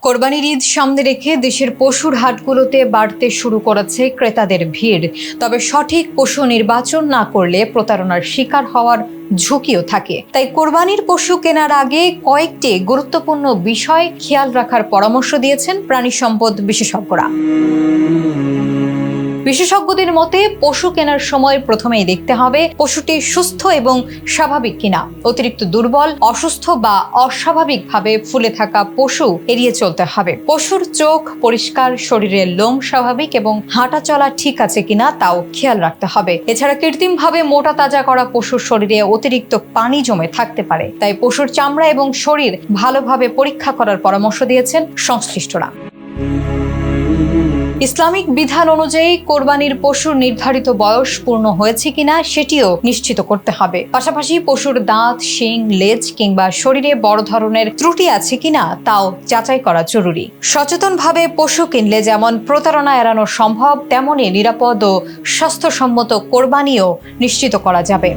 কোরবানির ঈদ সামনে রেখে দেশের পশুর হাটগুলোতে বাড়তে শুরু করেছে ক্রেতাদের ভিড়। তবে সঠিক পশু নির্বাচন না করলে প্রতারণার শিকার হওয়ার ঝুঁকিও থাকে। তাই কোরবানির পশু কেনার আগে কয়েকটি গুরুত্বপূর্ণ বিষয় খেয়াল রাখার পরামর্শ দিয়েছেন প্রাণী সম্পদ বিশেষজ্ঞরা। বিশেষজ্ঞদের মতে পশু কেনার সময় প্রথমেই দেখতে হবে পশুটি সুস্থ এবং স্বাভাবিক কিনা। অতিরিক্ত দুর্বল, অসুস্থ বা অস্বাভাবিকভাবে ফুলে থাকা পশু এড়িয়ে চলতে হবে। পশুর চোখ পরিষ্কার, শরীরের লোম স্বাভাবিক এবং হাঁটা চলা ঠিক আছে কিনা তাও খেয়াল রাখতে হবে। এছাড়া কৃত্রিমভাবে মোটা তাজা করা পশুর শরীরে অতিরিক্ত পানি জমে থাকতে পারে। তাই পশুর চামড়া এবং শরীর ভালোভাবে পরীক্ষা করার পরামর্শ দিয়েছেন সংশ্লিষ্টরা। ইসলামিক বিধান অনুযায়ী কোরবানির পশুর নির্ধারিত বয়স পূর্ণ হয়েছে কিনা সেটিও নিশ্চিত করতে হবে। পাশাপাশি পশুর দাঁত, শিং, লেজ কিংবা শরীরে বড় ধরনের ত্রুটি আছে কিনা তাও যাচাই করা জরুরি। সচেতনভাবে পশু কিনলে যেমন প্রতারণা এড়ানো সম্ভব, তেমনি নিরাপদ ও স্বাস্থ্যসম্মত কোরবানিও নিশ্চিত করা যাবে।